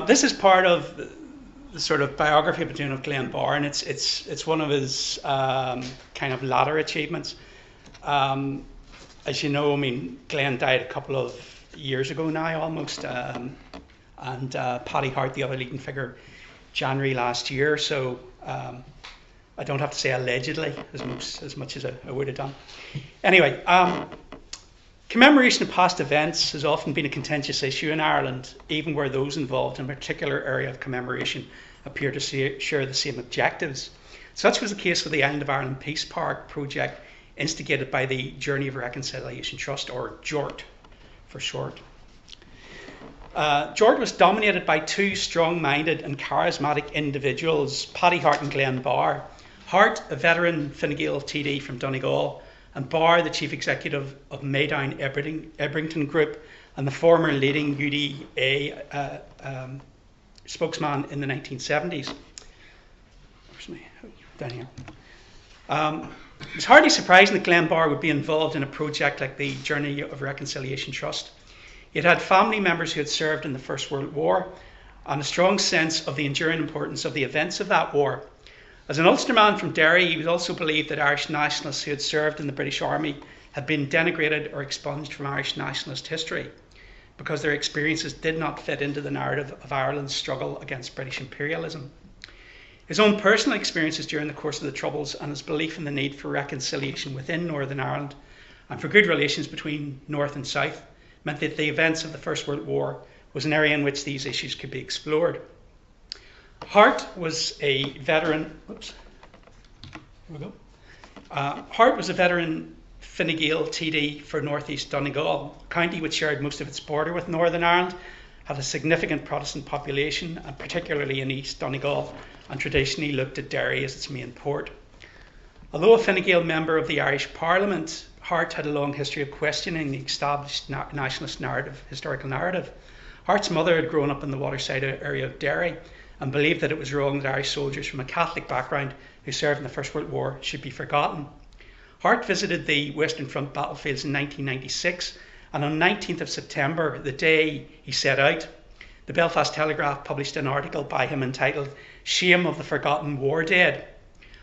This is part of the sort of biography I've been doing of Glenn Barr, and it's one of his kind of latter achievements. As you know, I mean, Glenn died a couple of years ago now, almost, and Paddy Hart, the other leading figure, January last year. So I don't have to say allegedly as much as I would have done. Anyway. Commemoration of past events has often been a contentious issue in Ireland, even where those involved in a particular area of commemoration appear to share the same objectives. Such was the case with the Island of Ireland Peace Park project, instigated by the Journey of Reconciliation Trust, or JORT for short. JORT was dominated by two strong-minded and charismatic individuals, Paddy Hart and Glenn Barr. Hart, a veteran Fine Gael TD from Donegal, and Barr, the chief executive of Maydown Ebrington Group and the former leading UDA spokesman in the 1970s. Where's my, down here. It was hardly surprising that Glenn Barr would be involved in a project like the Journey of Reconciliation Trust. He had family members who had served in the First World War and a strong sense of the enduring importance of the events of that war. As an Ulsterman from Derry, he also believed that Irish nationalists who had served in the British Army had been denigrated or expunged from Irish nationalist history because their experiences did not fit into the narrative of Ireland's struggle against British imperialism. His own personal experiences during the course of the Troubles and his belief in the need for reconciliation within Northern Ireland and for good relations between North and South meant that the events of the First World War was an area in which these issues could be explored. Hart was a veteran. Oops. Here we go. Hart was a veteran Fine Gael TD for North East Donegal, a county which shared most of its border with Northern Ireland, had a significant Protestant population, and particularly in East Donegal, and traditionally looked at Derry as its main port. Although a Fine Gael member of the Irish Parliament, Hart had a long history of questioning the established nationalist historical narrative. Hart's mother had grown up in the waterside area of Derry and believed that it was wrong that Irish soldiers from a Catholic background who served in the First World War should be forgotten. Hart visited the Western Front battlefields in 1996, and on 19th of September, the day he set out, the Belfast Telegraph published an article by him entitled "Shame of the Forgotten War Dead."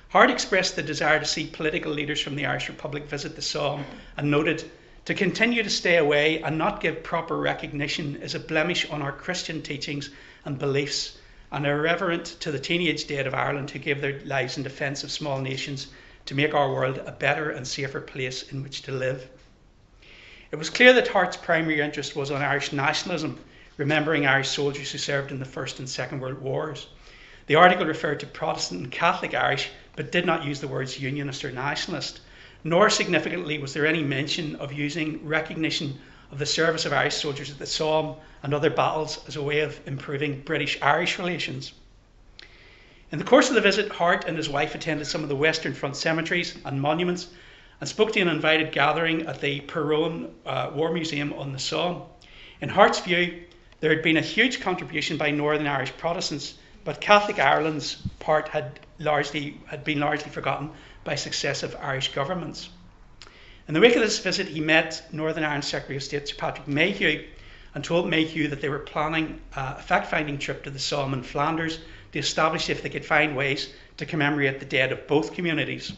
Hart expressed the desire to see political leaders from the Irish Republic visit the Somme and noted, "To continue to stay away and not give proper recognition is a blemish on our Christian teachings and beliefs, and irreverent to the teenage dead of Ireland who gave their lives in defence of small nations to make our world a better and safer place in which to live." It was clear that Hart's primary interest was on Irish nationalism, remembering Irish soldiers who served in the First and Second World Wars. The article referred to Protestant and Catholic Irish, but did not use the words unionist or nationalist, nor significantly was there any mention of using recognition of the service of Irish soldiers at the Somme and other battles as a way of improving British-Irish relations. In the course of the visit, Hart and his wife attended some of the Western Front cemeteries and monuments and spoke to an invited gathering at the Perron War Museum on the Somme. In Hart's view, there had been a huge contribution by Northern Irish Protestants, but Catholic Ireland's part had been largely forgotten by successive Irish governments. In the wake of this visit, he met Northern Ireland Secretary of State Sir Patrick Mayhew and told Mayhew that they were planning a fact-finding trip to the Somme in Flanders to establish if they could find ways to commemorate the dead of both communities.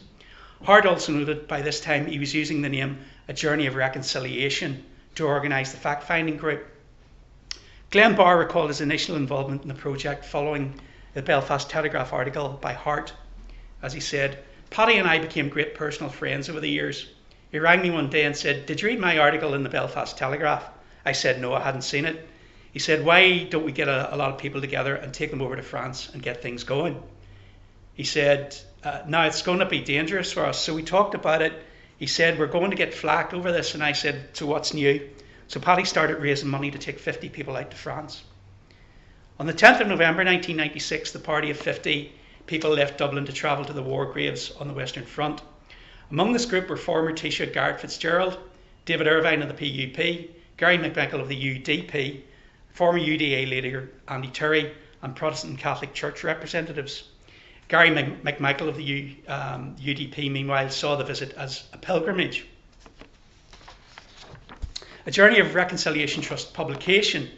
Hart also noted by this time he was using the name A Journey of Reconciliation to organise the fact-finding group. Glenn Barr recalled his initial involvement in the project following the Belfast Telegraph article by Hart. As he said, "Paddy and I became great personal friends over the years. He rang me one day and said, 'Did you read my article in the Belfast Telegraph?' I said, 'No, I hadn't seen it.' He said, 'Why don't we get a lot of people together and take them over to France and get things going?' He said, 'Now it's going to be dangerous for us.' So we talked about it. He said, 'We're going to get flack over this.' And I said, 'So what's new?' So Paddy started raising money to take 50 people out to France. On the 10th of November 1996, the party of 50 people left Dublin to travel to the war graves on the Western Front. Among this group were former Taoiseach Garret Fitzgerald, David Irvine of the PUP, Gary McMichael of the UDP, former UDA leader Andy Turry, and Protestant and Catholic Church representatives. Gary McMichael of the UDP, meanwhile, saw the visit as a pilgrimage. A Journey of Reconciliation Trust publication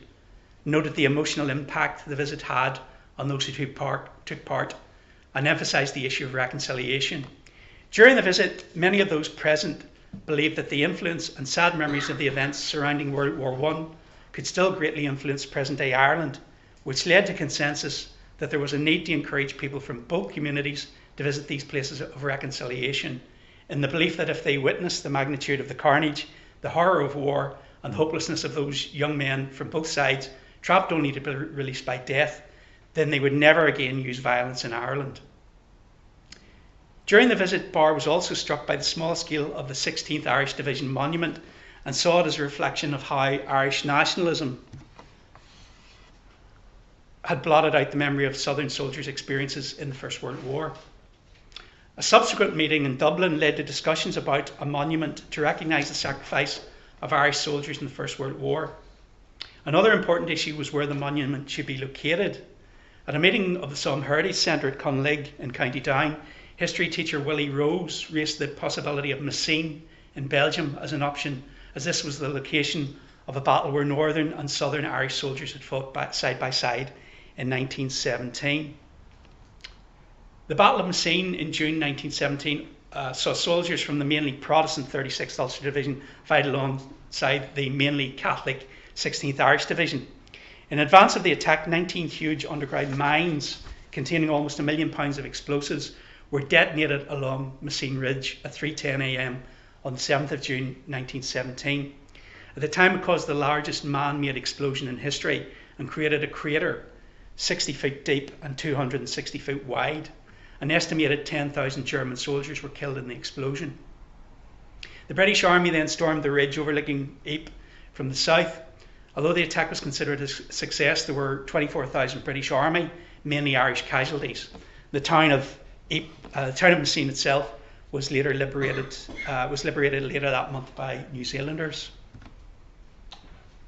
noted the emotional impact the visit had on those who took part, and emphasised the issue of reconciliation. During the visit, many of those present believed that the influence and sad memories of the events surrounding World War I could still greatly influence present-day Ireland, which led to consensus that there was a need to encourage people from both communities to visit these places of reconciliation, in the belief that if they witnessed the magnitude of the carnage, the horror of war, and the hopelessness of those young men from both sides, trapped only to be released by death, then they would never again use violence in Ireland. During the visit, Barr was also struck by the small scale of the 16th Irish Division monument and saw it as a reflection of how Irish nationalism had blotted out the memory of Southern soldiers' experiences in the First World War. A subsequent meeting in Dublin led to discussions about a monument to recognise the sacrifice of Irish soldiers in the First World War. Another important issue was where the monument should be located. At a meeting of the Somme Heritage Centre at Cunlig in County Down, history teacher Willie Rose raised the possibility of Messines in Belgium as an option, as this was the location of a battle where Northern and Southern Irish soldiers had fought side by side in 1917. The Battle of Messines in June 1917 saw soldiers from the mainly Protestant 36th Ulster Division fight alongside the mainly Catholic 16th Irish Division. In advance of the attack, 19 huge underground mines containing almost £1 million of explosives were detonated along Messines Ridge at 3:10 a.m. on the 7th of June 1917. At the time, it caused the largest man-made explosion in history and created a crater 60 feet deep and 260 feet wide. An estimated 10,000 German soldiers were killed in the explosion. The British Army then stormed the ridge overlooking Ypres from the south. Although the attack was considered a success, there were 24,000 British Army, mainly Irish casualties. The town of Messines itself was liberated later that month by New Zealanders.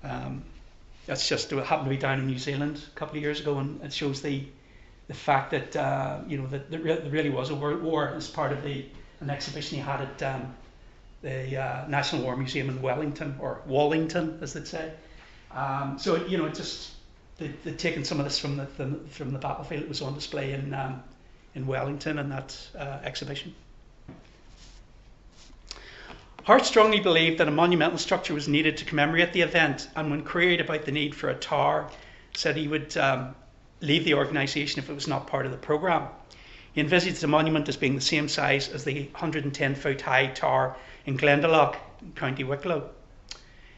That's just what happened to be down in New Zealand a couple of years ago, and it shows the fact that that there really was a world war as part of an exhibition he had at the National War Museum in Wellington, or Wallington as they'd say. So they'd taken some of this from the battlefield. It was on display in Wellington in that exhibition. Hart strongly believed that a monumental structure was needed to commemorate the event, and when queried about the need for a tower, said he would leave the organisation if it was not part of the programme. He envisaged the monument as being the same size as the 110-foot high tower in Glendalough, County Wicklow.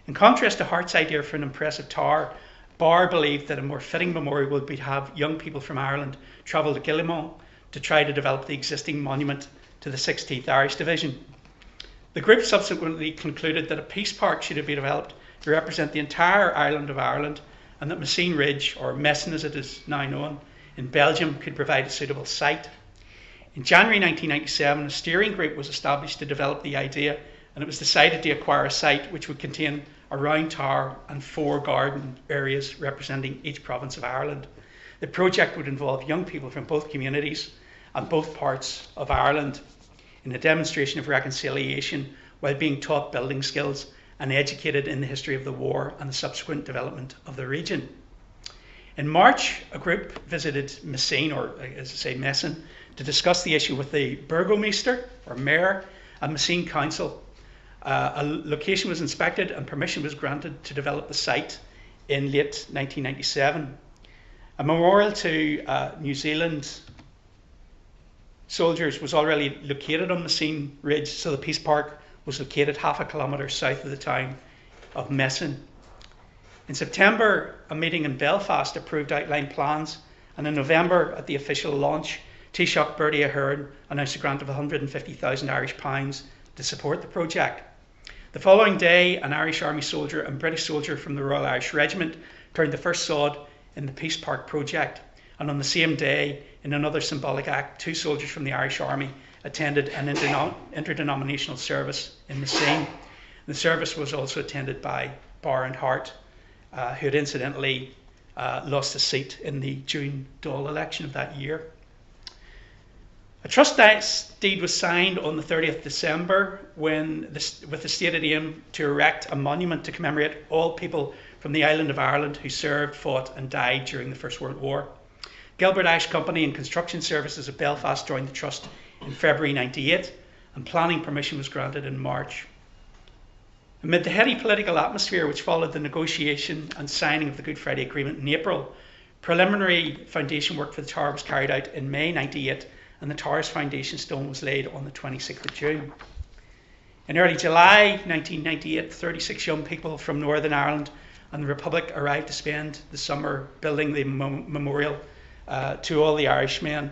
In contrast to Hart's idea for an impressive tower, Barr believed that a more fitting memorial would be to have young people from Ireland travel to Gillespie to try to develop the existing monument to the 16th Irish Division. The group subsequently concluded that a peace park should be developed to represent the entire island of Ireland, and that Messines Ridge, or Messines as it is now known, in Belgium could provide a suitable site. In January 1997, a steering group was established to develop the idea, and it was decided to acquire a site which would contain a round tower and 4 garden areas representing each province of Ireland. The project would involve young people from both communities and both parts of Ireland in a demonstration of reconciliation while being taught building skills and educated in the history of the war and the subsequent development of the region. In March, a group visited Messines, or as I say, Messines, to discuss the issue with the Burgomaster, or Mayor, and Messines Council. A location was inspected and permission was granted to develop the site in late 1997. A memorial to New Zealand soldiers was already located on Messines Ridge, so the Peace Park was located half a kilometre south of the town of Messines. In September, a meeting in Belfast approved outline plans, and in November, at the official launch, Taoiseach Bertie Ahern announced a grant of £150,000 Irish to support the project. The following day, an Irish Army soldier and British soldier from the Royal Irish Regiment turned the first sod in the Peace Park project, and on the same day, in another symbolic act, 2 soldiers from the Irish Army attended an interdenominational service in Messines. The service was also attended by Barr and Hart, who had incidentally lost a seat in the June Dáil election of that year. A trust deed was signed on the 30th December with the stated aim to erect a monument to commemorate all people from the island of Ireland who served, fought and died during the First World War. Gilbert Ash Company and Construction Services of Belfast joined the trust in February 98, and planning permission was granted in March. Amid the heady political atmosphere which followed the negotiation and signing of the Good Friday Agreement in April, preliminary foundation work for the tower was carried out in May 98, and the tower's foundation stone was laid on the 26th of June. In early July 1998, 36 young people from Northern Ireland and the Republic arrived to spend the summer building the memorial to all the Irishmen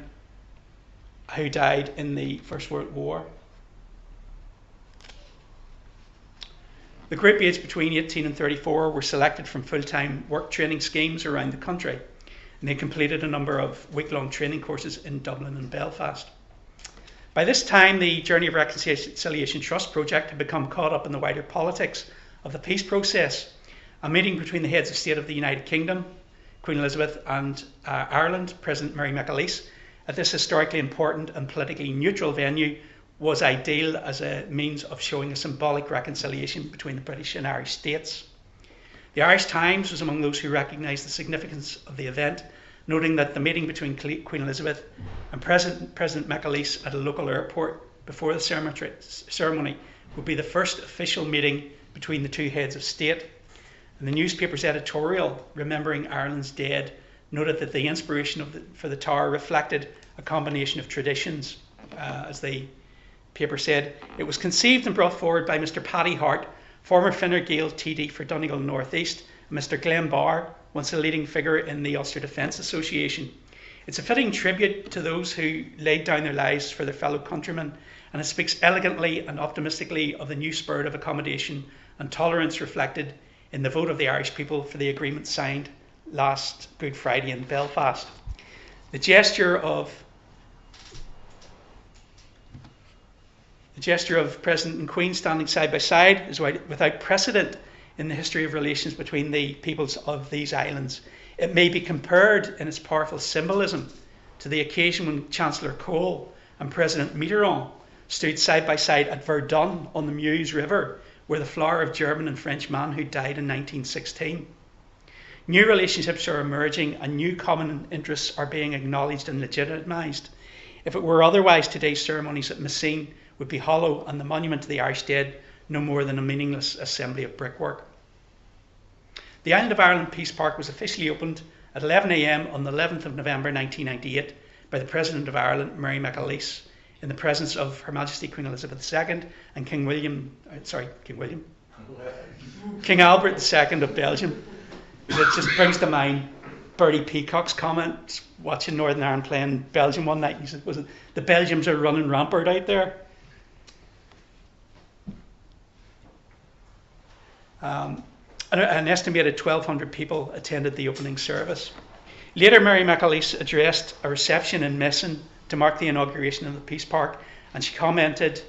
who died in the First World War. The group aged between 18 and 34 were selected from full-time work training schemes around the country, and they completed a number of week-long training courses in Dublin and Belfast. By this time, the Journey of Reconciliation Trust project had become caught up in the wider politics of the peace process. A meeting between the heads of state of the United Kingdom, Queen Elizabeth, and Ireland, President Mary McAleese, at this historically important and politically neutral venue was ideal as a means of showing a symbolic reconciliation between the British and Irish states. The Irish Times was among those who recognised the significance of the event, noting that the meeting between Queen Elizabeth and President McAleese at a local airport before the ceremony would be the first official meeting between the two heads of state. And the newspaper's editorial, remembering Ireland's dead, noted that the inspiration for the tower reflected a combination of traditions. As the paper said, it was conceived and brought forward by Mr. Paddy Hart, former Fine Gael TD for Donegal North East, and Mr. Glenn Barr, once a leading figure in the Ulster Defence Association. It's a fitting tribute to those who laid down their lives for their fellow countrymen, and it speaks elegantly and optimistically of the new spirit of accommodation and tolerance reflected in the vote of the Irish people for the agreement signed last Good Friday in Belfast. The gesture of President and Queen standing side by side is without precedent in the history of relations between the peoples of these islands. It may be compared in its powerful symbolism to the occasion when Chancellor Cole and President Mitterrand stood side by side at Verdun on the Meuse River, where the flower of German and French manhood died in 1916. New relationships are emerging and new common interests are being acknowledged and legitimised. If it were otherwise, today's ceremonies at Messines would be hollow and the monument to the Irish dead no more than a meaningless assembly of brickwork. The Island of Ireland Peace Park was officially opened at 11 a.m. on the 11th of November 1998 by the President of Ireland, Mary McAleese, in the presence of Her Majesty Queen Elizabeth II and King Albert II of Belgium. It just brings to mind Bertie Peacock's comment watching Northern Ireland playing Belgium one night. He said, "Was it the Belgians are running rampart out there?" An estimated 1,200 people attended the opening service. Later, Mary McAleese addressed a reception in Messines to mark the inauguration of the Peace Park, and she commented,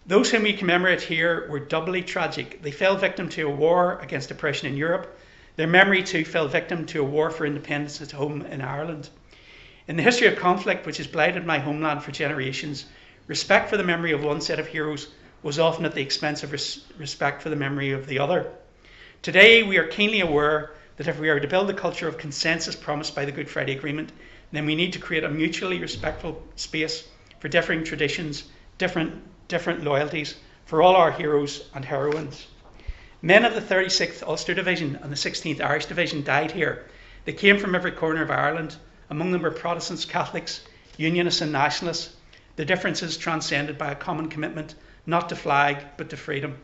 "Those whom we commemorate here were doubly tragic. They fell victim to a war against oppression in Europe. Their memory too fell victim to a war for independence at home in Ireland. In the history of conflict which has blighted my homeland for generations, respect for the memory of one set of heroes was often at the expense of respect for the memory of the other. Today we are keenly aware that if we are to build the culture of consensus promised by the Good Friday Agreement, then we need to create a mutually respectful space for differing traditions, different loyalties, for all our heroes and heroines. Men of the 36th Ulster Division and the 16th Irish Division died here. They came from every corner of Ireland. Among them were Protestants, Catholics, Unionists and Nationalists. The differences transcended by a common commitment not to flag but to freedom.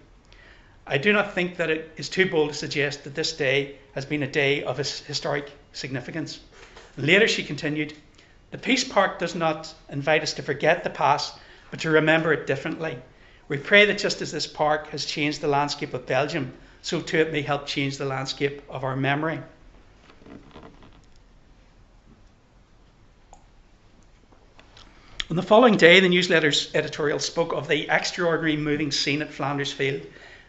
I do not think that it is too bold to suggest that this day has been a day of historic significance." Later she continued, "The Peace Park does not invite us to forget the past, but to remember it differently. We pray that just as this park has changed the landscape of Belgium, so too it may help change the landscape of our memory." On the following day, the newsletter's editorial spoke of the extraordinary moving scene at Flanders Field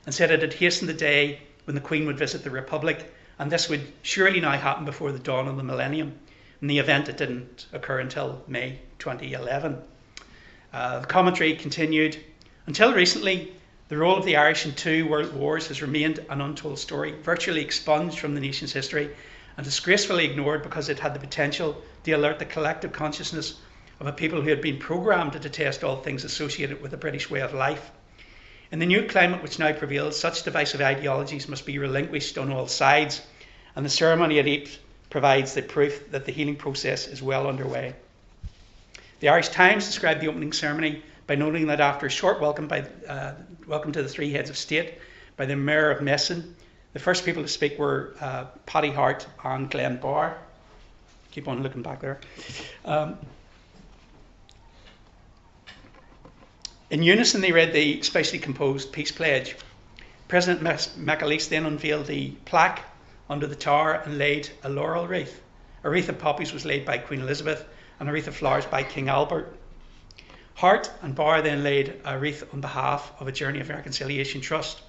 and said it had hastened the day when the Queen would visit the Republic, and this would surely now happen before the dawn of the millennium. In the event, it didn't occur until May 2011. The commentary continued, "Until recently, The role of the Irish in 2 world wars has remained an untold story, virtually expunged from the nation's history and disgracefully ignored because it had the potential to alert the collective consciousness of a people who had been programmed to detest all things associated with the British way of life. In the new climate which now prevails, such divisive ideologies must be relinquished on all sides, and the ceremony at Ypres provides the proof that the healing process is well underway. The Irish Times described the opening ceremony by noting that after a short welcome to the 3 heads of state by the Mayor of Messine, the first people to speak were Paddy Hart and Glenn Barr. Keep on looking back there. In unison, they read the specially composed Peace Pledge. President McAleese then unveiled the plaque under the tower and laid a laurel wreath. A wreath of poppies was laid by Queen Elizabeth and a wreath of flowers by King Albert. Hart and Barr then laid a wreath on behalf of a Journey of Reconciliation Trust.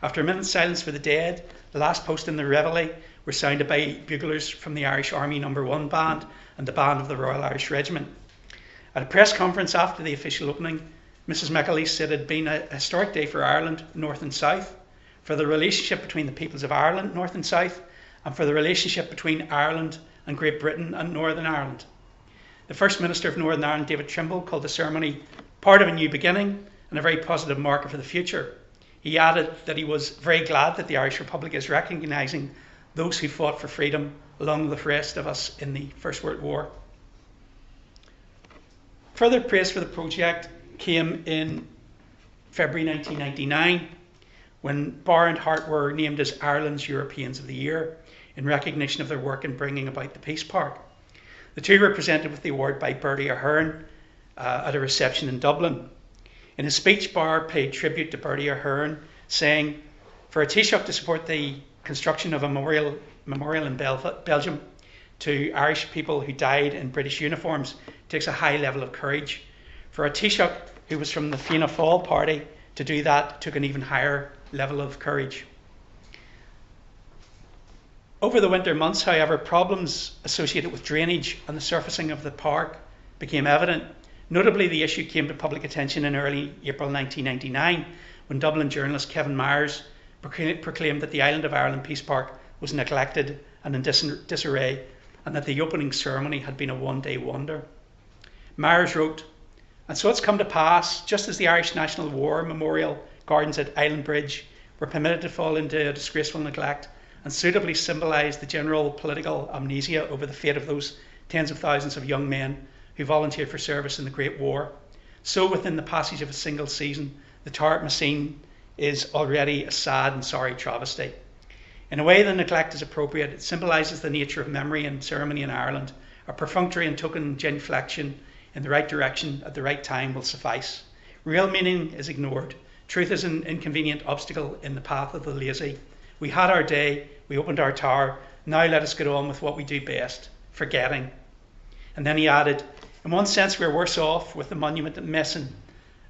After a minute's silence for the dead, the last post in the reveille were sounded by buglers from the Irish Army No. 1 Band and the Band of the Royal Irish Regiment. At a press conference after the official opening, Mrs. McAleese said it had been a historic day for Ireland, North and South, for the relationship between the peoples of Ireland, North and South, and for the relationship between Ireland and Great Britain and Northern Ireland. The First Minister of Northern Ireland, David Trimble, called the ceremony part of a new beginning and a very positive marker for the future. He added that he was very glad that the Irish Republic is recognising those who fought for freedom along with the rest of us in the First World War. Further praise for the project came in February 1999 when Barr and Hart were named as Ireland's Europeans of the Year in recognition of their work in bringing about the Peace Park. The two were presented with the award by Bertie Ahern at a reception in Dublin. In his speech, Barr paid tribute to Bertie Ahern, saying, "For a Taoiseach to support the construction of a memorial in Belgium to Irish people who died in British uniforms takes a high level of courage. For a Taoiseach who was from the Fianna Fáil party to do that took an even higher level of courage." Over the winter months, however, problems associated with drainage and the surfacing of the park became evident. Notably, the issue came to public attention in early April 1999 when Dublin journalist Kevin Myers proclaimed that the Island of Ireland Peace Park was neglected and in disarray, and that the opening ceremony had been a one-day wonder. Myers wrote, "And so it's come to pass, just as the Irish National War Memorial Gardens at Island Bridge were permitted to fall into a disgraceful neglect and suitably symbolised the general political amnesia over the fate of those tens of thousands of young men who volunteered for service in the Great War, so within the passage of a single season, the tower at Messine is already a sad and sorry travesty. In a way, the neglect is appropriate. It symbolises the nature of memory and ceremony in Ireland. A perfunctory and token genuflection in the right direction at the right time will suffice. Real meaning is ignored. Truth is an inconvenient obstacle in the path of the lazy. We had our day, we opened our tower, now let us get on with what we do best, forgetting." And then he added, "In one sense we're worse off with the monument at Messine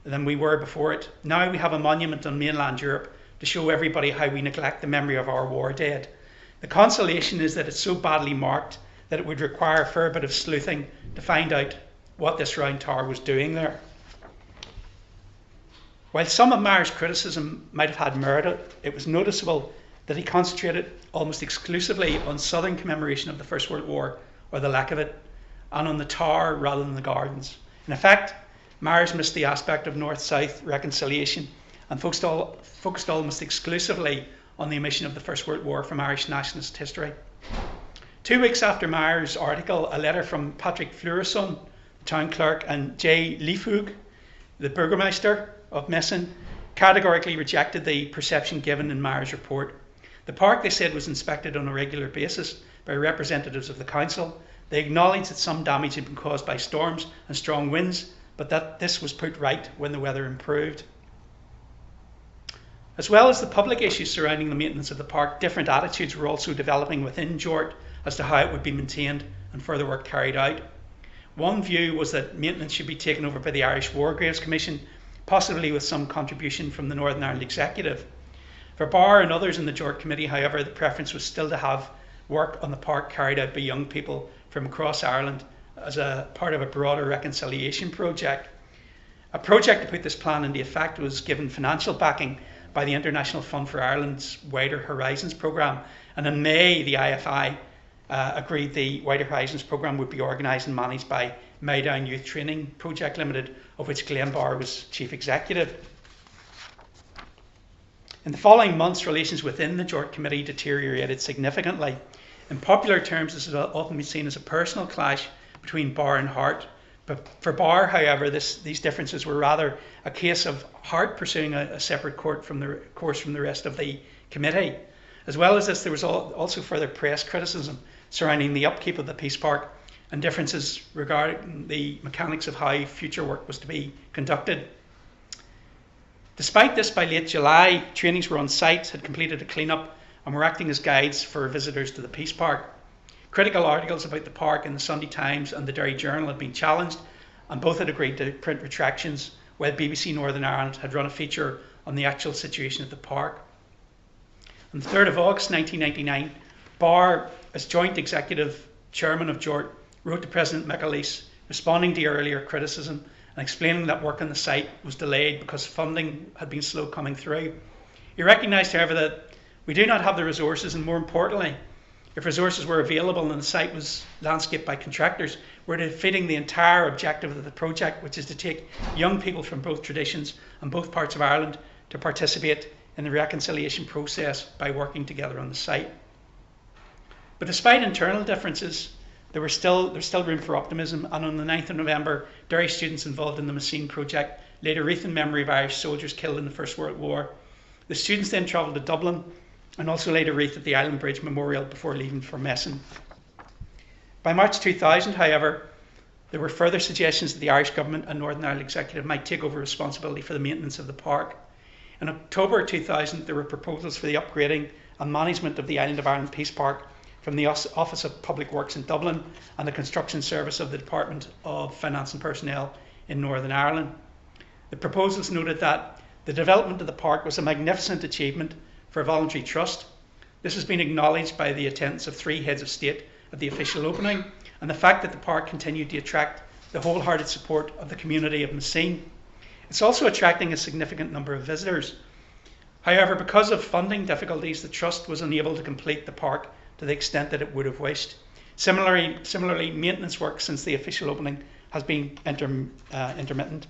than we were before it. Now we have a monument on mainland Europe to show everybody how we neglect the memory of our war dead. The consolation is that it's so badly marked that it would require a fair bit of sleuthing to find out what this round tower was doing there." While some of Myers' criticism might have had merit, it was noticeable that he concentrated almost exclusively on southern commemoration of the First World War, or the lack of it, and on the tower rather than the gardens. In effect, Myers missed the aspect of North-South reconciliation and focused almost exclusively on the omission of the First World War from Irish nationalist history. 2 weeks after Myers' article, a letter from Patrick Fleurisson, the town clerk, and J. Liefhoog, the burgomaster of Messine, categorically rejected the perception given in Myers' report. The park, they said, was inspected on a regular basis by representatives of the council. They acknowledged that some damage had been caused by storms and strong winds, but that this was put right when the weather improved. As well as the public issues surrounding the maintenance of the park, different attitudes were also developing within Jort as to how it would be maintained and further work carried out. One view was that maintenance should be taken over by the Irish War Graves Commission, possibly with some contribution from the Northern Ireland Executive. For Barr and others in the Jort Committee, however, the preference was still to have work on the park carried out by young people from across Ireland as a part of a broader reconciliation project. A project to put this plan into effect was given financial backing by the International Fund for Ireland's Wider Horizons programme, and in May the IFI agreed the Wider Horizons programme would be organised and managed by Maydown Youth Training Project Limited, of which Glenn Barr was chief executive. In the following months, relations within the Jort Committee deteriorated significantly. In popular terms, this is often been seen as a personal clash between Barr and Hart. But for Barr, however, these differences were rather a case of Hart pursuing a separate course from the rest of the committee. As well as this, there was also further press criticism surrounding the upkeep of the Peace Park and differences regarding the mechanics of how future work was to be conducted. Despite this, by late July, trainees were on site, had completed a clean-up and were acting as guides for visitors to the Peace Park. Critical articles about the park in the Sunday Times and the Derry Journal had been challenged, and both had agreed to print retractions, while BBC Northern Ireland had run a feature on the actual situation at the park. On the 3rd of August 1999, Barr, as joint executive chairman of Jort, wrote to President McAleese, responding to earlier criticism and explaining that work on the site was delayed because funding had been slow coming through. He recognised, however, that we do not have the resources, and more importantly, if resources were available and the site was landscaped by contractors, we're defeating the entire objective of the project, which is to take young people from both traditions and both parts of Ireland to participate in the reconciliation process by working together on the site. But despite internal differences, there's still room for optimism, and on the 9th of November, Derry students involved in the Messine project laid a wreath in memory of Irish soldiers killed in the First World War. The students then travelled to Dublin and also laid a wreath at the Island Bridge Memorial before leaving for Messine. By March 2000, however, there were further suggestions that the Irish Government and Northern Ireland Executive might take over responsibility for the maintenance of the park. In October 2000, there were proposals for the upgrading and management of the Island of Ireland Peace Park from the Office of Public Works in Dublin and the Construction Service of the Department of Finance and Personnel in Northern Ireland. The proposals noted that the development of the park was a magnificent achievement for a voluntary trust. This has been acknowledged by the attendance of 3 heads of state at the official opening, and the fact that the park continued to attract the wholehearted support of the community of Messine. It's also attracting a significant number of visitors. However, because of funding difficulties, the trust was unable to complete the park to the extent that it would have wished. Similarly, maintenance work since the official opening has been intermittent,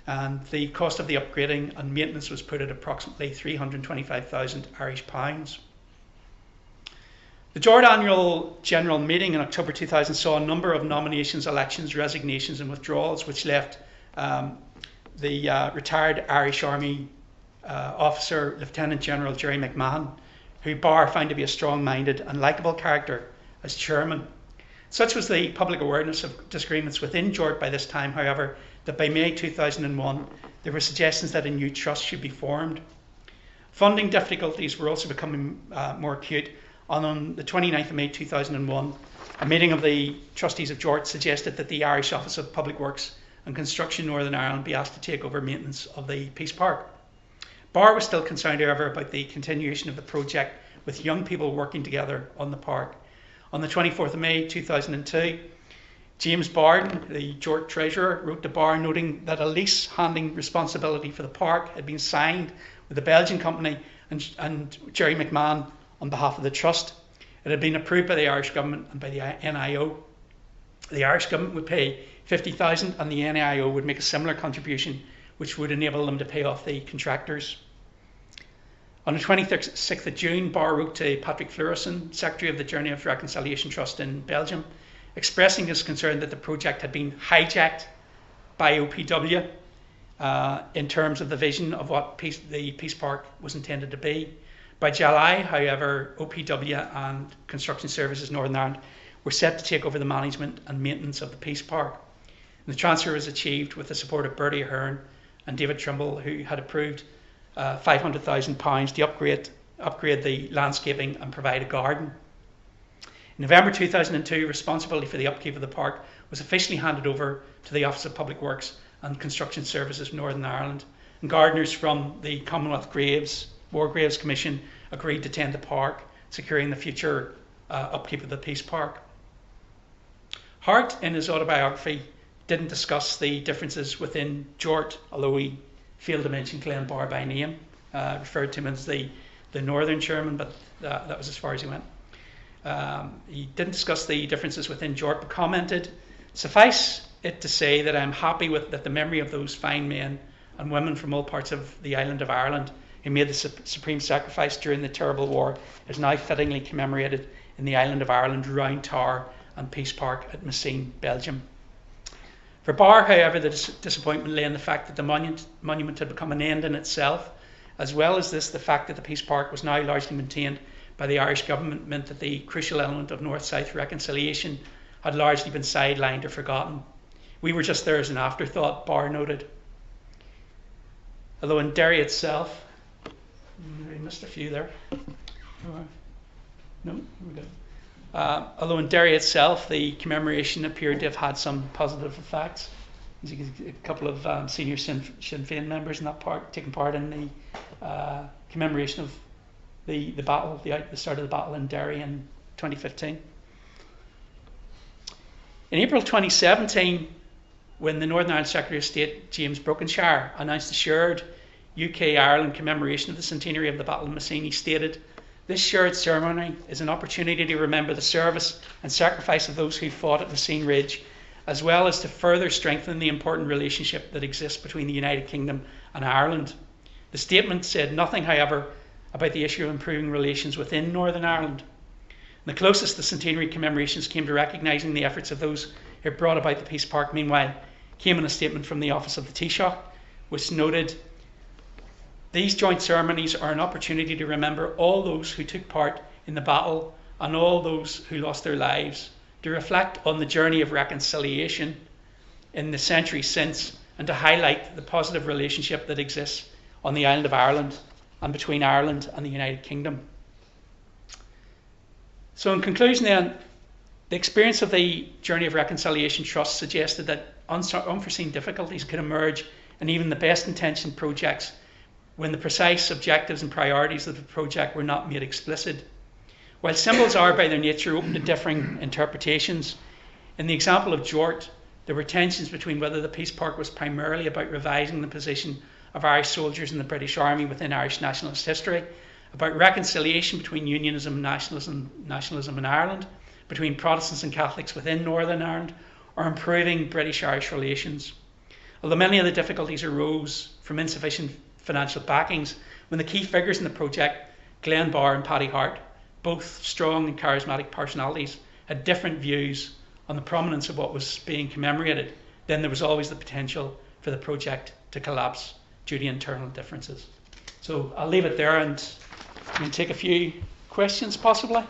and the cost of the upgrading and maintenance was put at approximately 325,000 Irish pounds. The Jort Annual General Meeting in October 2000 saw a number of nominations, elections, resignations and withdrawals, which left the retired Irish Army officer, Lieutenant General Jerry McMahon, who Barr found to be a strong-minded and likeable character, as chairman. Such was the public awareness of disagreements within Jort by this time, however, that by May 2001 there were suggestions that a new trust should be formed. Funding difficulties were also becoming more acute, and on the 29th of May 2001, a meeting of the trustees of Jort suggested that the Irish Office of Public Works and Construction Northern Ireland be asked to take over maintenance of the Peace Park. Barr was still concerned, however, about the continuation of the project with young people working together on the park. On the 24th of May 2002, James Barden, the Jort treasurer, wrote to Barr noting that a lease handling responsibility for the park had been signed with the Belgian company and Jerry McMahon on behalf of the trust. It had been approved by the Irish government and by the NIO. The Irish government would pay $50,000 and the NIO would make a similar contribution, which would enable them to pay off the contractors. On the 26th of June, Barr wrote to Patrick Fleurison, Secretary of the Journey of Reconciliation Trust in Belgium, expressing his concern that the project had been hijacked by OPW in terms of the vision of what the Peace Park was intended to be. By July, however, OPW and Construction Services Northern Ireland were set to take over the management and maintenance of the Peace Park. And the transfer was achieved with the support of Bertie Ahern and David Trimble, who had approved £500,000 to upgrade the landscaping and provide a garden. In November 2002, responsibility for the upkeep of the park was officially handed over to the Office of Public Works and Construction Services Northern Ireland, and gardeners from the Commonwealth War Graves Commission agreed to tend the park, securing the future upkeep of the Peace Park. Hart, in his autobiography, didn't discuss the differences within Jort, although he failed to mention Glenbar by name. Referred to him as the northern chairman, but that was as far as he went. He didn't discuss the differences within Jort, but commented, "Suffice it to say that I am happy that the memory of those fine men and women from all parts of the island of Ireland who made the supreme sacrifice during the terrible war is now fittingly commemorated in the island of Ireland Round Tower and Peace Park at Messines, Belgium." For Barr, however, the disappointment lay in the fact that the monument had become an end in itself. As well as this, the fact that the Peace Park was now largely maintained by the Irish government meant that the crucial element of North-South reconciliation had largely been sidelined or forgotten. "We were just there as an afterthought," Barr noted. Although in Derry itself, I missed a few there. No, here we go. Although in Derry itself, the commemoration appeared to have had some positive effects. A couple of senior Sinn Féin members in that part taking part in the commemoration of the battle, the start of the battle in Derry in 2015. In April 2017, when the Northern Ireland Secretary of State James Brokenshire announced the shared UK-Ireland commemoration of the centenary of the Battle of Messines, he stated, "This shared ceremony is an opportunity to remember the service and sacrifice of those who fought at Messines Ridge, as well as to further strengthen the important relationship that exists between the United Kingdom and Ireland." The statement said nothing, however, about the issue of improving relations within Northern Ireland. The closest the centenary commemorations came to recognising the efforts of those who brought about the Peace Park, meanwhile, came in a statement from the Office of the Taoiseach, which noted, "These joint ceremonies are an opportunity to remember all those who took part in the battle and all those who lost their lives, to reflect on the journey of reconciliation in the centuries since, and to highlight the positive relationship that exists on the island of Ireland and between Ireland and the United Kingdom." So in conclusion then, the experience of the Journey of Reconciliation Trust suggested that unforeseen difficulties could emerge in even the best intentioned projects when the precise objectives and priorities of the project were not made explicit. While symbols are by their nature open to differing interpretations, in the example of Jort, there were tensions between whether the Peace Park was primarily about revising the position of Irish soldiers in the British Army within Irish nationalist history, about reconciliation between unionism and nationalism in Ireland, between Protestants and Catholics within Northern Ireland, or improving British-Irish relations. Although many of the difficulties arose from insufficient financial backings, when the key figures in the project, Glenbar and Paddy Hart, both strong and charismatic personalities, had different views on the prominence of what was being commemorated, then there was always the potential for the project to collapse due to internal differences. So I'll leave it there and we can take a few questions possibly.